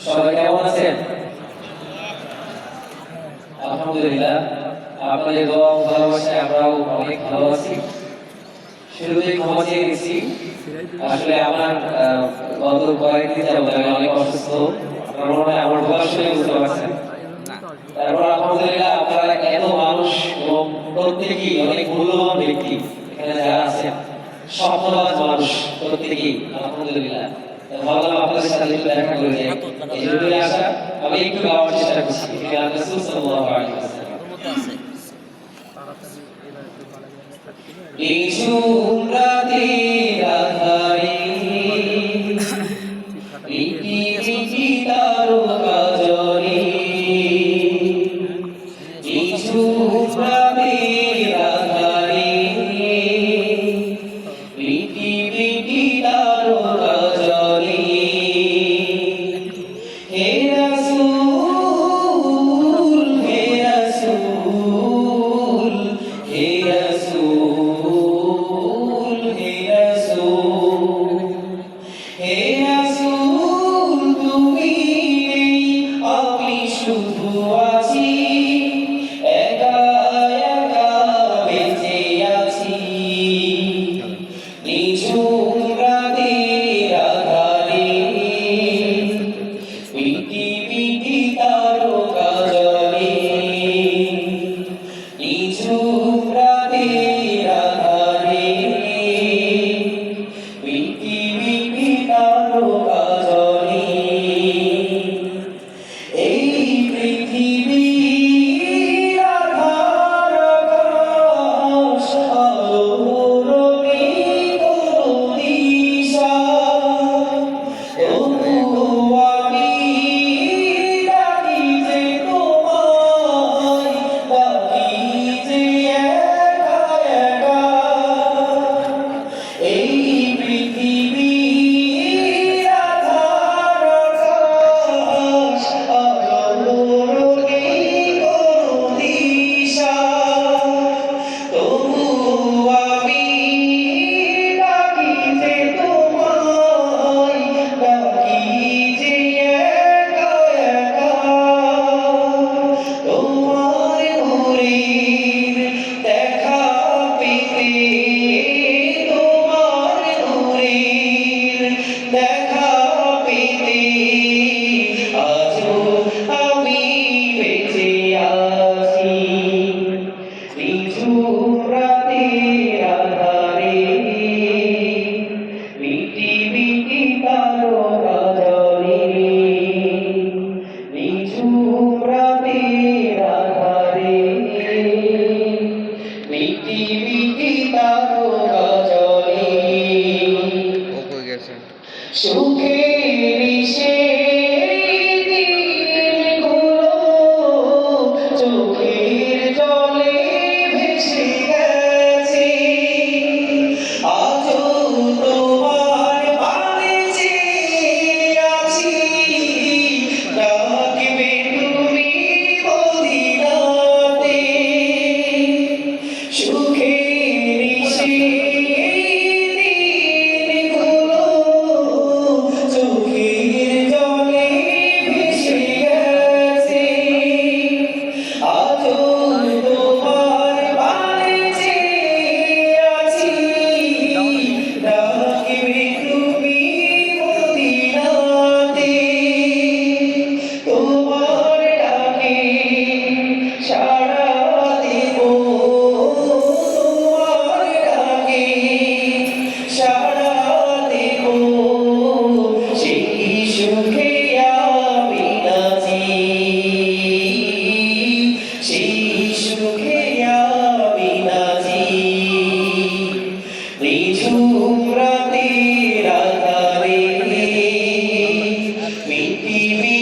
সবাই কেমন আছেন? আলহামদুলিল্লাহ, আপনাদের দোয়া ও ভালোবাসায় আমরাও অনেক ভালো আছি। শুরুতেই ক্ষমা চেয়ে নিচ্ছি, আসলে আমার গত কয়েকদিন যাবত আমি অনেক অসুস্থ। আপনার মনে হয় আমার ভোগার শুনে বুঝতে পারছেন। তারপর আলহামদুলিল্লাহ আপনারা এত মানুষ এবং প্রত্যেকেই অনেক মূল্যবান ব্যক্তি এখানে যারা আছেন, স্বপ্নবাজ মানুষ প্রত্যেকেই আলহামদুলিল্লাহ। ভাবলাম আপনাদের সাথে একটু দেখা করে যাই, এই জন্যই আসা। আমি একটু গাওয়ার চেষ্টা করছি রাসূল সাল্লাল্লাহু আলাইহি ওয়াসাল্লাম। নিঝুম রাতের আঁধারে পৃথিবী তারকা জ্বলে, নিঝুম রাতের আঁধারে পৃথিবী তারকা জ্বলে। হে রাসূল, হে রাসূল, হে রাসূল, হে রাসূল, হে রাসূল, তুমি নেই আমি শুধু আছি, একা একা বেঁচে আছি। নিঝুম রাতের আঁধারে পৃথিবী তারকা জ্বলে, নিঝুম রাতের আঁধারে পৃথিবী তারকা জ্বলে। এই পৃথিবীর আধার আকাশ আলোর নেই কোনো দিশা, তবু আমি ডাকি যে তোমায়, ডাকি যে একা একা। এই পৃথিবীর আধার আকাশ আলোর নেই কোনো দিশা, তবু আমি ডাকি যে তোমায়, ডাকি যে একা একা। তোমার নূরের দেখা পেতে, তোমার নূরের দেখা পেতে আজও আমি বেঁচে আছি। নিঝুম রাতের আঁধারে পৃথিবী তারকা জ্বলে, নিঝুম রাতের আঁধারে পৃথিবী তারকা জ্বলে। সুখের সেই দিনগুলো চোখের জলে ভেসে গেছে, আজও তোমার পানে চেয়ে আছি, ডাকবে তুমি মদিনাতে। সুখের সেই দিনগুলো চোখের জলে ভেসে গেছে, আজও তোমার পানে চেয়ে আছি, ডাকবে তুমি মদিনাতে। তোমার ডাকে সাড়া দেব, তোমার ডাকে সাড়া দেব, সেই সুখে আমি নাচি, সেই সুখে আমি নাচি। নিঝুম রাতের আঁধারে পৃথিবী